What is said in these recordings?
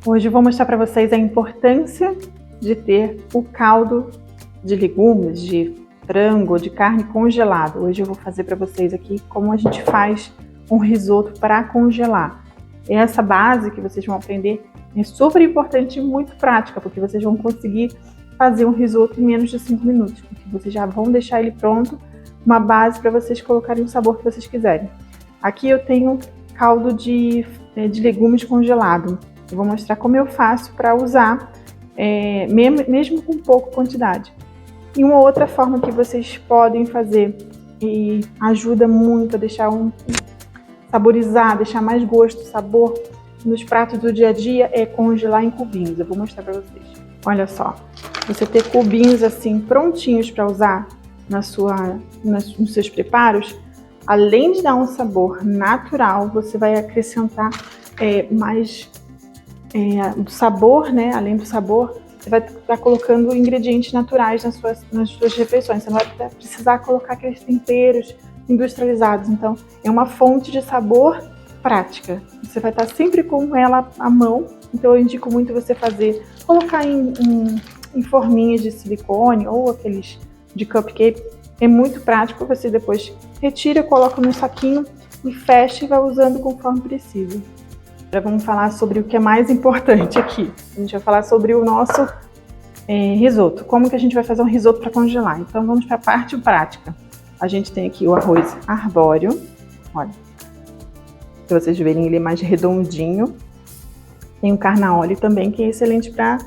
Hoje eu vou mostrar para vocês a importância de ter o caldo de legumes, de frango, de carne congelado. Hoje eu vou fazer para vocês aqui como a gente faz um risoto para congelar. Essa base que vocês vão aprender é super importante e muito prática, porque vocês vão conseguir fazer um risoto em menos de 5 minutos, porque vocês já vão deixar ele pronto, uma base para vocês colocarem o sabor que vocês quiserem. Aqui eu tenho caldo de legumes congelado. Eu vou mostrar como eu faço para usar, mesmo com pouca quantidade. E uma outra forma que vocês podem fazer e ajuda muito a deixar saborizar, deixar mais gosto, sabor nos pratos do dia a dia é congelar em cubinhos. Eu vou mostrar para vocês. Olha só, você ter cubinhos assim prontinhos para usar nos seus preparos, além de dar um sabor natural, você vai acrescentar mais do sabor, né? Além do sabor, você vai estar colocando ingredientes naturais nas suas refeições. Você não vai precisar colocar aqueles temperos industrializados. Então, é uma fonte de sabor prática. Você vai estar sempre com ela à mão. Então, eu indico muito você colocar em forminhas de silicone ou aqueles de cupcake. É muito prático. Você depois retira, coloca num saquinho e fecha e vai usando conforme precisa. Agora vamos falar sobre o que é mais importante aqui. A gente vai falar sobre o nosso risoto. Como que a gente vai fazer um risoto para congelar? Então vamos para a parte prática. A gente tem aqui o arroz arbóreo. Olha, para vocês verem, ele é mais redondinho. Tem o carnaole também, que é excelente para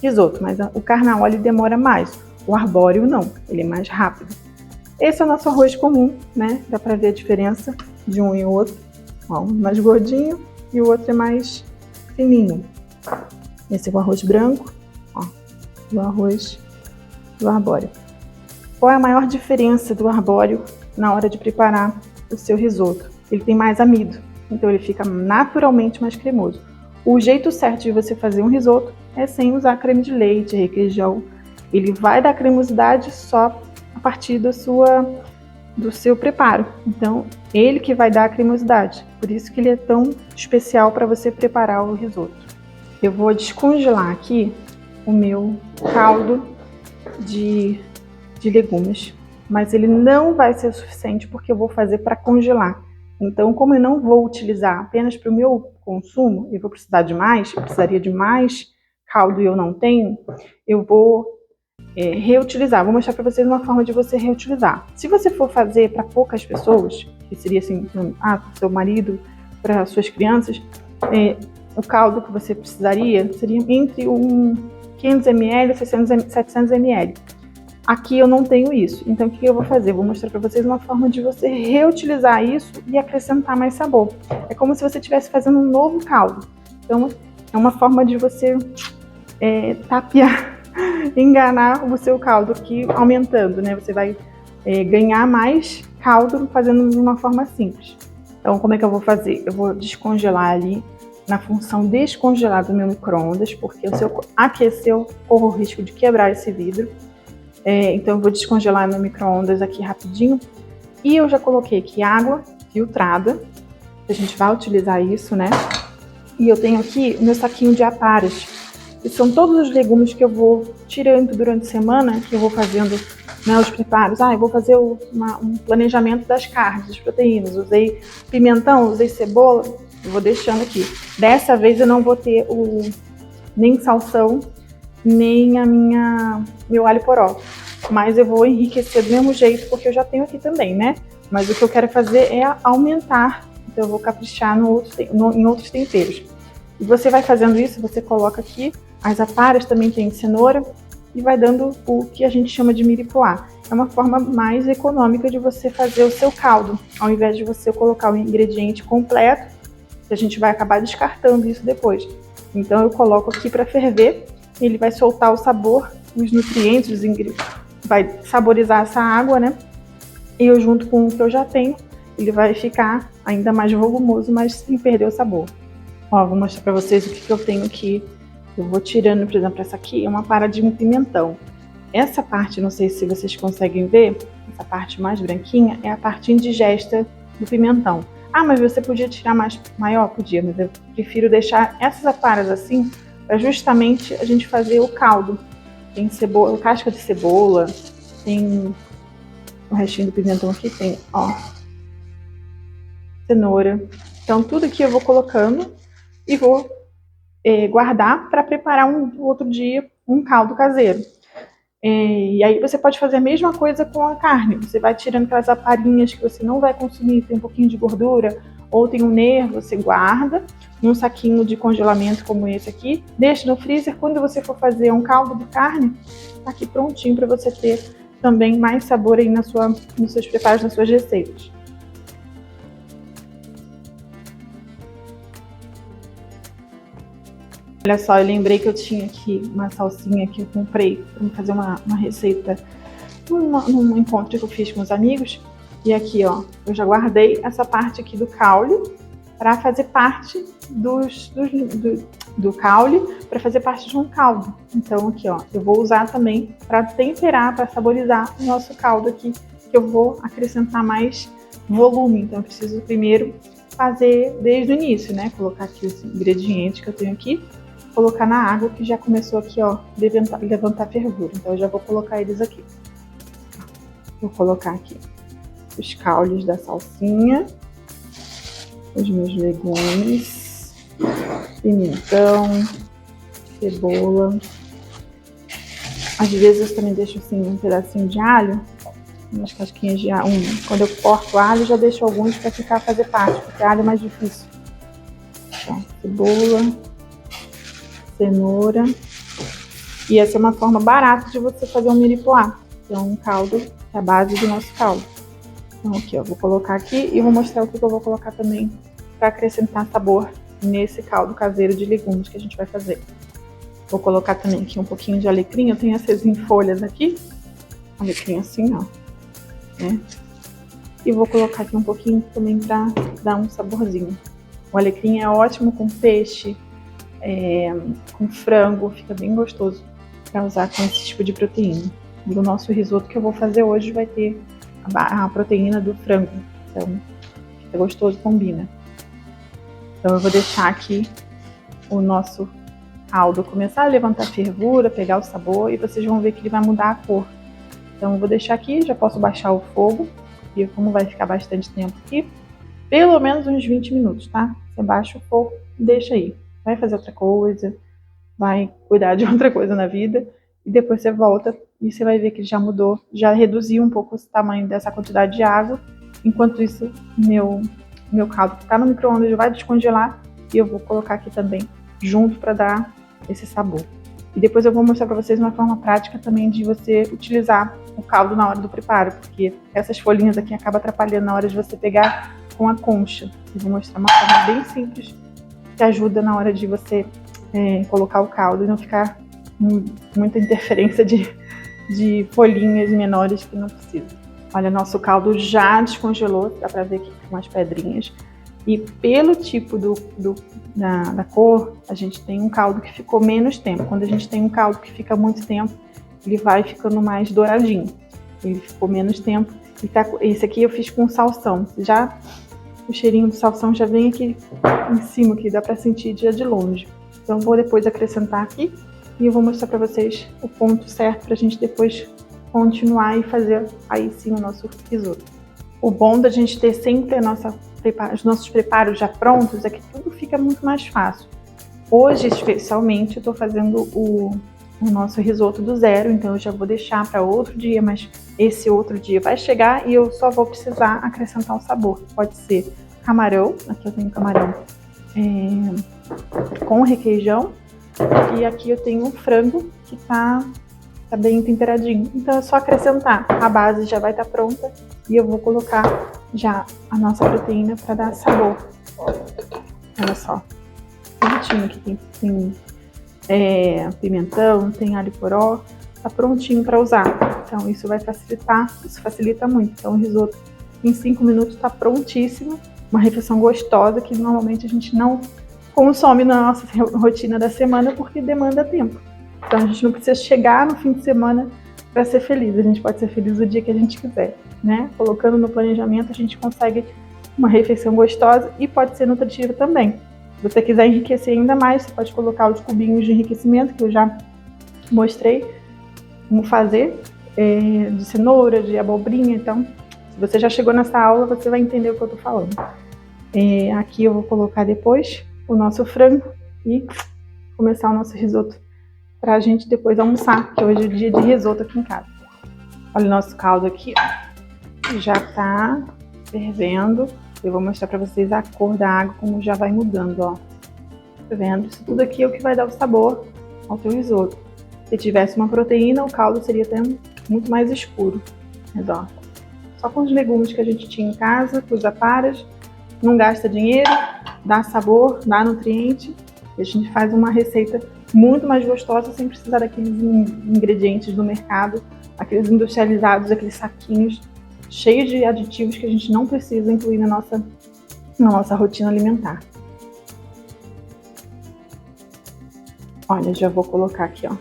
risoto, mas o carnaole demora mais. O arbóreo não, ele é mais rápido. Esse é o nosso arroz comum, né? Dá para ver a diferença de um e outro. Ó, um mais gordinho e o outro é mais fininho. Esse é o arroz branco, ó, o arroz do arbóreo. Qual é a maior diferença do arbóreo na hora de preparar o seu risoto? Ele tem mais amido, então ele fica naturalmente mais cremoso. O jeito certo de você fazer um risoto é sem usar creme de leite, requeijão. Ele vai dar cremosidade só a partir do seu preparo. Então, ele que vai dar a cremosidade. Por isso que ele é tão especial para você preparar o risoto. Eu vou descongelar aqui o meu caldo de legumes, mas ele não vai ser o suficiente porque eu vou fazer para congelar. Então, como eu não vou utilizar apenas para o meu consumo, eu vou precisar de mais, eu precisaria de mais caldo e eu não tenho, eu vou reutilizar. Vou mostrar para vocês uma forma de você reutilizar. Se você for fazer para poucas pessoas, que seria assim, seu marido, para suas crianças, o caldo que você precisaria seria entre 500 ml e 700 ml. Aqui eu não tenho isso, então o que eu vou fazer? Vou mostrar para vocês uma forma de você reutilizar isso e acrescentar mais sabor. É como se você estivesse fazendo um novo caldo. Então é uma forma de você tapear, enganar o seu caldo aqui, aumentando, né? Você vai ganhar mais caldo fazendo de uma forma simples. Então, como é que eu vou fazer? Eu vou descongelar ali na função descongelar do meu micro-ondas, porque se eu aquecer, eu corro o risco de quebrar esse vidro. Então, eu vou descongelar no micro-ondas aqui rapidinho. E eu já coloquei aqui água filtrada, a gente vai utilizar isso, né? E eu tenho aqui o meu saquinho de aparas. E são todos os legumes que eu vou tirando durante a semana, que eu vou fazendo, né, os preparos. Eu vou fazer um planejamento das carnes, das proteínas. Usei pimentão, usei cebola, eu vou deixando aqui. Dessa vez eu não vou ter nem salsão, nem meu alho poró. Mas eu vou enriquecer do mesmo jeito, porque eu já tenho aqui também, né? Mas o que eu quero fazer é aumentar. Então eu vou caprichar em outros temperos. E você vai fazendo isso, você coloca aqui, as aparas também tem cenoura, e vai dando o que a gente chama de miripoá. É uma forma mais econômica de você fazer o seu caldo, ao invés de você colocar o ingrediente completo, que a gente vai acabar descartando isso depois. Então eu coloco aqui para ferver, ele vai soltar o sabor, os nutrientes, os ingredientes, vai saborizar essa água, né? E eu junto com o que eu já tenho, ele vai ficar ainda mais volumoso, mas sem perder o sabor. Ó, vou mostrar para vocês o que eu tenho aqui. Eu vou tirando, por exemplo, essa aqui é uma para de um pimentão. Essa parte, não sei se vocês conseguem ver, essa parte mais branquinha é a parte indigesta do pimentão. Ah, mas você podia tirar maior? Podia, mas eu prefiro deixar essas aparas assim, para justamente a gente fazer o caldo. Tem cebola, casca de cebola, tem o restinho do pimentão aqui, tem, ó, cenoura. Então tudo aqui eu vou colocando e vou guardar para preparar outro dia um caldo caseiro. E aí você pode fazer a mesma coisa com a carne. Você vai tirando aquelas aparinhas que você não vai consumir, tem um pouquinho de gordura ou tem um nervo, você guarda num saquinho de congelamento como esse aqui, deixa no freezer. Quando você for fazer um caldo de carne, tá aqui prontinho para você ter também mais sabor aí nos seus preparos, nas suas receitas. Olha só, eu lembrei que eu tinha aqui uma salsinha que eu comprei para fazer uma receita num encontro que eu fiz com os amigos. E aqui, ó, eu já guardei essa parte aqui do caule para fazer parte do caule, para fazer parte de um caldo. Então aqui, ó, eu vou usar também para temperar, para saborizar o nosso caldo aqui, que eu vou acrescentar mais volume. Então eu preciso primeiro fazer desde o início, né? Colocar aqui os ingredientes que eu tenho aqui, colocar na água que já começou aqui, ó, levantar fervura. Então eu já vou colocar eles aqui. Vou colocar aqui os caules da salsinha, os meus legumes, pimentão, cebola. Às vezes eu também deixo assim um pedacinho de alho, umas casquinhas de alho. Quando eu corto alho, já deixo alguns para fazer parte, porque alho é mais difícil. Então, cebola, cenoura. E essa é uma forma barata de você fazer um miripoá, que é um caldo que é a base do nosso caldo. Então aqui, ó, vou colocar aqui e vou mostrar o que eu vou colocar também para acrescentar sabor nesse caldo caseiro de legumes que a gente vai fazer. Vou colocar também aqui um pouquinho de alecrim. Eu tenho essas em folhas aqui, alecrim assim, ó, né? E vou colocar aqui um pouquinho também para dar um saborzinho. O alecrim é ótimo com peixe, com frango, fica bem gostoso para usar com esse tipo de proteína. E o nosso risoto que eu vou fazer hoje vai ter a proteína do frango, então fica gostoso, combina. Então eu vou deixar aqui o nosso caldo começar a levantar fervura, pegar o sabor, e vocês vão ver que ele vai mudar a cor. Então eu vou deixar aqui, já posso baixar o fogo, e como vai ficar bastante tempo aqui, pelo menos uns 20 minutos, tá? Você baixa o fogo e deixa aí. Vai fazer outra coisa, vai cuidar de outra coisa na vida, e depois você volta e você vai ver que já mudou, já reduziu um pouco o tamanho dessa quantidade de água. Enquanto isso, meu caldo que está no micro-ondas já vai descongelar, e eu vou colocar aqui também junto para dar esse sabor. E depois eu vou mostrar para vocês uma forma prática também de você utilizar o caldo na hora do preparo, porque essas folhinhas aqui acabam atrapalhando na hora de você pegar com a concha. Eu vou mostrar uma forma bem simples que ajuda na hora de você colocar o caldo e não ficar muita interferência de folhinhas menores que não precisa. Olha, nosso caldo já descongelou, dá pra ver aqui com umas pedrinhas. E pelo tipo da cor, a gente tem um caldo que ficou menos tempo. Quando a gente tem um caldo que fica muito tempo, ele vai ficando mais douradinho. Ele ficou menos tempo. Esse aqui eu fiz com salsão. Já o cheirinho do salsão já vem aqui em cima, que dá pra sentir já de longe. Então vou depois acrescentar aqui e eu vou mostrar para vocês o ponto certo para a gente depois continuar e fazer aí sim o nosso risoto. O bom da gente ter sempre os nossos preparos já prontos é que tudo fica muito mais fácil. Hoje, especialmente, eu estou fazendo o nosso risoto do zero, então eu já vou deixar para outro dia, mas esse outro dia vai chegar e eu só vou precisar acrescentar o sabor. Pode ser camarão, aqui eu tenho camarão com requeijão, e aqui eu tenho um frango que tá bem temperadinho. Então é só acrescentar, a base já vai estar pronta e eu vou colocar já a nossa proteína para dar sabor. Olha só, bonitinho aqui, tem pimentão, tem alho poró, tá prontinho para usar. Então isso vai facilitar, isso facilita muito. Então o risoto em 5 minutos tá prontíssimo, uma refeição gostosa que normalmente a gente não consome na nossa rotina da semana porque demanda tempo. Então a gente não precisa chegar no fim de semana para ser feliz, a gente pode ser feliz o dia que a gente quiser, né? Colocando no planejamento a gente consegue uma refeição gostosa e pode ser nutritiva também. Se você quiser enriquecer ainda mais, você pode colocar os cubinhos de enriquecimento, que eu já mostrei como fazer, de cenoura, de abobrinha. Então, se você já chegou nessa aula, você vai entender o que eu tô falando. Aqui eu vou colocar depois o nosso frango e começar o nosso risoto pra gente depois almoçar, que hoje é dia de risoto aqui em casa. Olha o nosso caldo aqui, ó. Já tá fervendo. Eu vou mostrar pra vocês a cor da água, como já vai mudando, ó. Tá vendo? Isso tudo aqui é o que vai dar o sabor ao teu risoto. Se tivesse uma proteína, o caldo seria até muito mais escuro. Mas, ó, só com os legumes que a gente tinha em casa, com os aparas, não gasta dinheiro, dá sabor, dá nutriente. E a gente faz uma receita muito mais gostosa sem precisar daqueles ingredientes do mercado, aqueles industrializados, aqueles saquinhos cheios de aditivos que a gente não precisa incluir na nossa rotina alimentar. Olha, já vou colocar aqui, ó,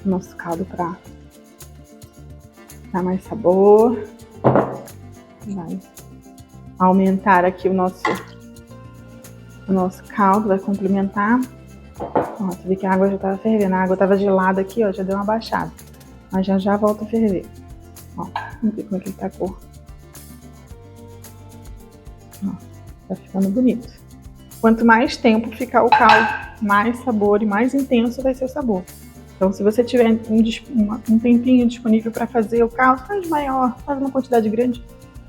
o nosso caldo para dar mais sabor. Vai aumentar aqui o nosso caldo, vai complementar. Ó, você vê que a água já estava fervendo, a água estava gelada aqui, ó, já deu uma baixada. Mas já volta a ferver. Ó, vamos ver como é que ele tá a cor. Ó, tá ficando bonito. Quanto mais tempo ficar o caldo, mais sabor e mais intenso vai ser o sabor. Então, se você tiver um tempinho disponível para fazer o caldo, faz maior, faz uma quantidade grande.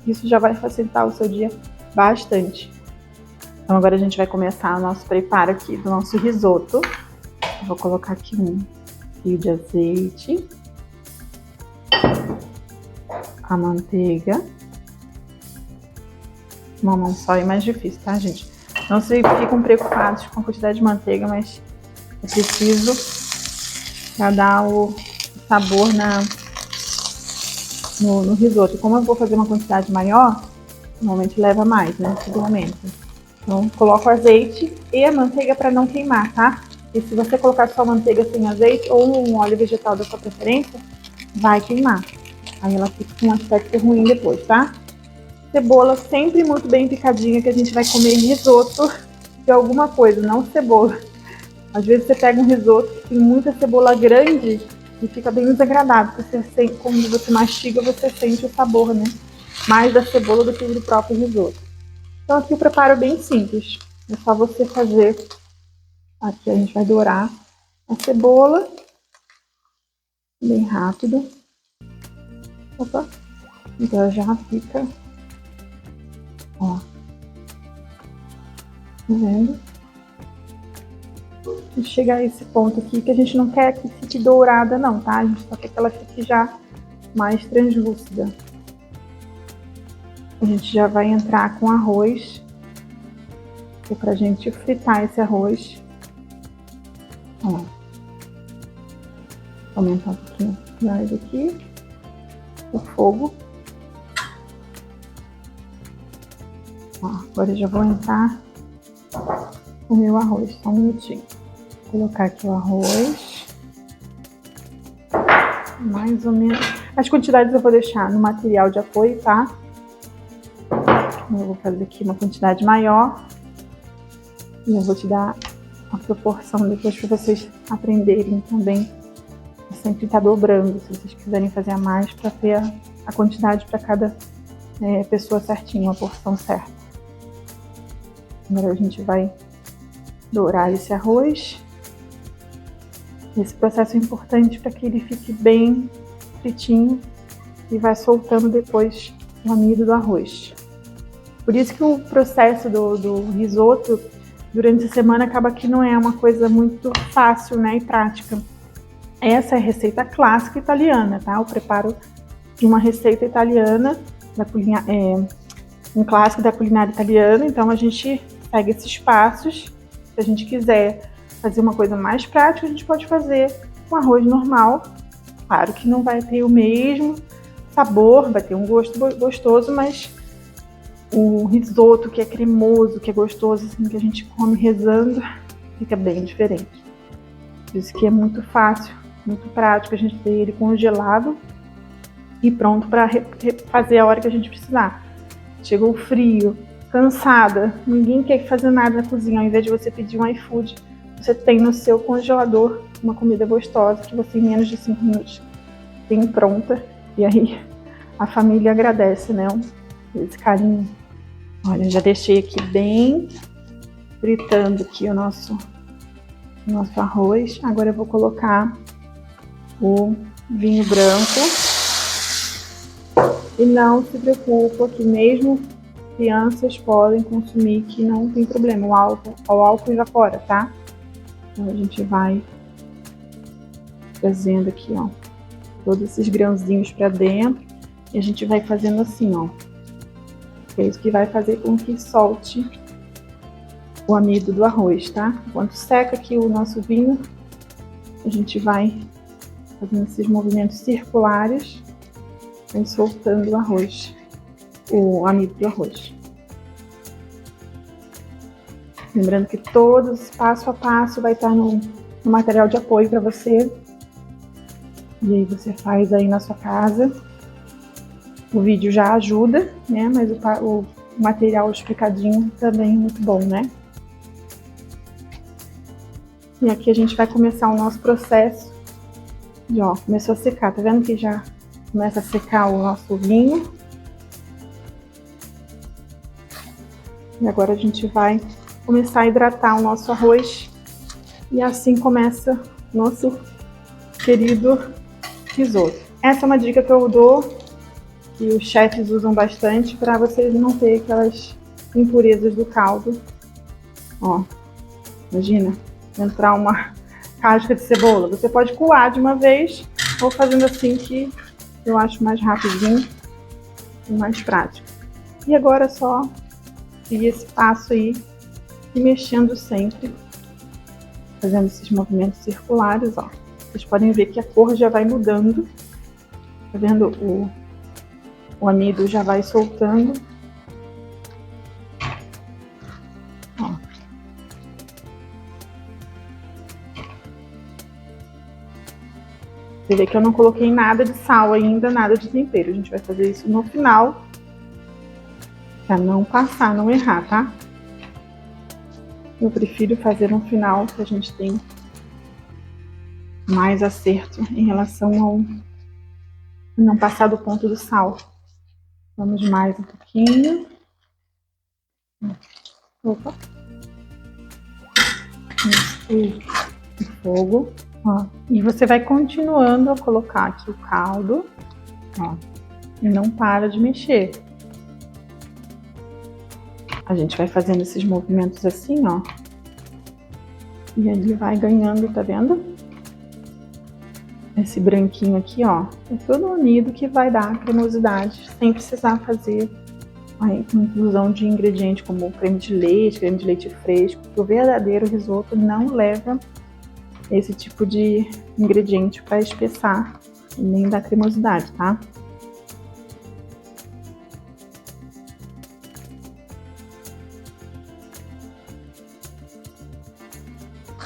Isso já vai facilitar o seu dia bastante. Então, agora a gente vai começar o nosso preparo aqui do nosso risoto. Eu vou colocar aqui um fio de azeite, a manteiga. Uma mão só é mais difícil, tá, gente? Não se ficam preocupados com a quantidade de manteiga, mas é preciso para dar o sabor no risoto. Como eu vou fazer uma quantidade maior, normalmente leva mais, né? Seguramente. Então, coloco o azeite e a manteiga para não queimar, tá? E se você colocar só manteiga sem azeite ou um óleo vegetal da sua preferência, vai queimar. Aí ela fica com um aspecto ruim depois, tá? Cebola sempre muito bem picadinha, que a gente vai comer risoto de alguma coisa, não cebola. Às vezes você pega um risoto que tem muita cebola grande e fica bem desagradável, porque quando você mastiga, você sente o sabor, né? Mais da cebola do que do próprio risoto. Então aqui o preparo é bem simples. É só você fazer. Aqui a gente vai dourar a cebola. Bem rápido. Opa! Então já fica. Ó. Tá vendo? E chegar a esse ponto aqui, que a gente não quer que fique dourada não, tá? A gente só quer que ela fique já mais translúcida. A gente já vai entrar com arroz, que é pra gente fritar esse arroz. Ó. Aumentar um pouquinho mais aqui o fogo. Ó, agora eu já vou entrar o meu arroz, só um minutinho. Vou colocar aqui o arroz. Mais ou menos. As quantidades eu vou deixar no material de apoio, tá? Eu vou fazer aqui uma quantidade maior. E eu vou te dar a proporção depois para vocês aprenderem também. Eu sempre tá dobrando, se vocês quiserem fazer a mais, para ter a quantidade para cada pessoa certinho, a porção certa. Agora a gente vai dourar esse arroz. Esse processo é importante para que ele fique bem fritinho e vai soltando depois o amido do arroz. Por isso que o processo do risoto durante a semana acaba que não é uma coisa muito fácil, né, e prática. Essa é a receita clássica italiana, tá? O preparo de uma receita italiana, um clássico da culinária italiana. Então a gente segue esses passos. Se a gente quiser fazer uma coisa mais prática, a gente pode fazer com arroz normal. Claro que não vai ter o mesmo sabor, vai ter um gosto gostoso, mas o risoto que é cremoso, que é gostoso, assim, que a gente come rezando, fica bem diferente. Por isso que é muito fácil, muito prático a gente ter ele congelado e pronto para fazer a hora que a gente precisar. Chegou o frio, cansada, ninguém quer fazer nada na cozinha, ao invés de você pedir um iFood, você tem no seu congelador uma comida gostosa que você em menos de 5 minutos tem pronta. E aí a família agradece, né? Esse carinho. Olha, já deixei aqui bem fritando aqui o nosso arroz. Agora eu vou colocar o vinho branco. E não se preocupa que mesmo crianças podem consumir, que não tem problema. O álcool evapora, tá? Então a gente vai trazendo aqui, ó, todos esses grãozinhos para dentro. E a gente vai fazendo assim, ó. É isso que vai fazer com que solte o amido do arroz, tá? Enquanto seca aqui o nosso vinho, a gente vai fazendo esses movimentos circulares, vai soltando o arroz, o amido do arroz. Lembrando que todos, passo a passo, vai estar no material de apoio para você. E aí você faz aí na sua casa. O vídeo já ajuda, né? Mas o material explicadinho também é muito bom, né? E aqui a gente vai começar o nosso processo de, ó, começou a secar. Tá vendo que já começa a secar o nosso vinho? E agora a gente vai começar a hidratar o nosso arroz. E assim começa nosso querido risoto. Essa é uma dica que eu dou, que os chefes usam bastante, para vocês não ter aquelas impurezas do caldo. Ó, imagina entrar uma casca de cebola. Você pode coar de uma vez ou fazendo assim, que eu acho mais rapidinho e mais prático. E agora é só seguir esse passo aí e mexendo sempre, fazendo esses movimentos circulares, ó. Vocês podem ver que a cor já vai mudando. Tá vendo? O amido já vai soltando. Ó. Você vê que eu não coloquei nada de sal ainda, nada de tempero. A gente vai fazer isso no final, pra não passar, não errar, tá? Eu prefiro fazer no final, que a gente tem mais acerto em relação ao não passar do ponto do sal. Vamos mais um pouquinho. Opa. O fogo. Ó. E você vai continuando a colocar aqui o caldo. Ó. E não para de mexer. A gente vai fazendo esses movimentos assim, ó. E ele vai ganhando, tá vendo? Esse branquinho aqui, ó. É todo o amido que vai dar cremosidade, sem precisar fazer a inclusão de ingredientes como creme de leite fresco. Porque o verdadeiro risoto não leva esse tipo de ingrediente para espessar e nem dar cremosidade, tá?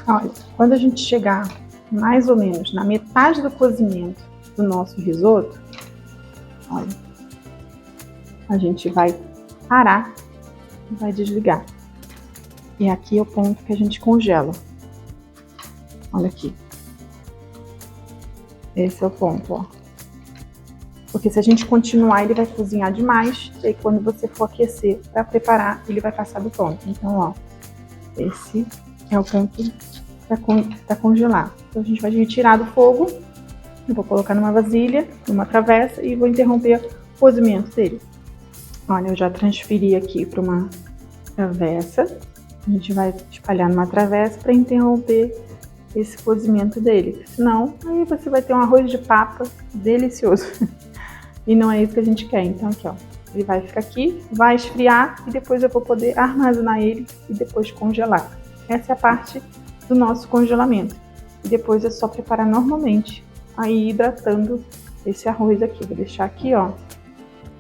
Olha, quando a gente chegar mais ou menos na metade do cozimento do nosso risoto, olha, a gente vai parar e vai desligar. E aqui é o ponto que a gente congela. Olha aqui. Esse é o ponto, ó. Porque se a gente continuar, ele vai cozinhar demais. E aí, quando você for aquecer para preparar, ele vai passar do ponto. Então, ó, esse é o ponto para congelar. Então, a gente vai retirar do fogo. Eu vou colocar numa vasilha, numa travessa e vou interromper o cozimento dele. Olha, eu já transferi aqui para uma travessa. A gente vai espalhar numa travessa para interromper esse cozimento dele. Senão, aí você vai ter um arroz de papa delicioso. E não é isso que a gente quer. Então, aqui, ó. Ele vai ficar aqui, vai esfriar e depois eu vou poder armazenar ele e depois congelar. Essa é a parte do nosso congelamento. E depois é só preparar normalmente, aí hidratando esse arroz aqui. Vou deixar aqui, ó,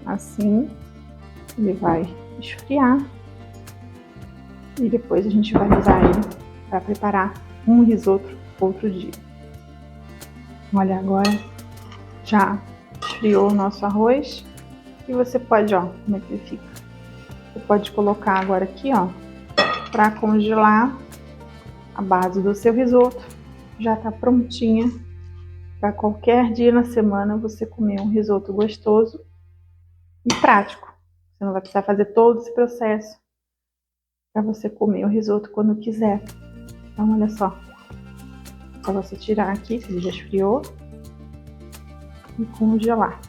assim. Ele vai esfriar. E depois a gente vai usar ele para preparar um risoto outro dia. Olha, agora já esfriou o nosso arroz. E você pode, ó, como é que ele fica? Você pode colocar agora aqui, ó, para congelar a base do seu risoto. Já tá prontinha para qualquer dia na semana você comer um risoto gostoso e prático. Você não vai precisar fazer todo esse processo para você comer o risoto quando quiser. Então, olha só. Só você tirar aqui, que ele já esfriou, e congelar.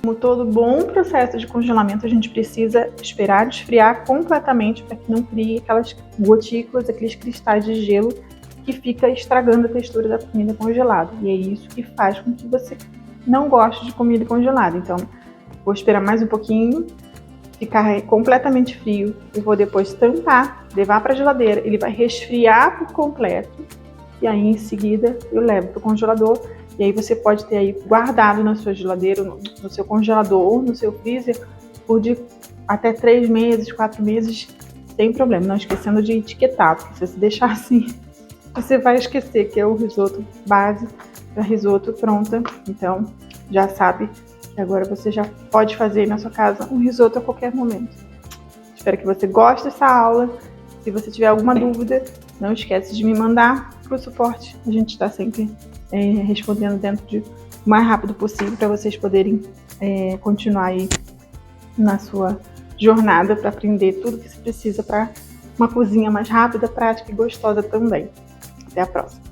Como todo bom processo de congelamento, a gente precisa esperar esfriar completamente para que não crie aquelas gotículas, aqueles cristais de gelo que fica estragando a textura da comida congelada. E é isso que faz com que você não goste de comida congelada. Então, vou esperar mais um pouquinho, ficar completamente frio. Eu vou depois tampar, levar para a geladeira. Ele vai resfriar por completo. E aí, em seguida, eu levo para o congelador. E aí você pode ter aí guardado na sua geladeira, no seu congelador ou no seu freezer por até 3 meses, 4 meses, sem problema. Não esquecendo de etiquetar, porque se você deixar assim, você vai esquecer que é o risoto base para risoto pronta. Então, já sabe que agora você já pode fazer na sua casa um risoto a qualquer momento. Espero que você goste dessa aula. Se você tiver alguma dúvida, não esquece de me mandar para o suporte. A gente está sempre respondendo dentro de o mais rápido possível para vocês poderem continuar aí na sua jornada para aprender tudo que se precisa para uma cozinha mais rápida, prática e gostosa também. Até a próxima!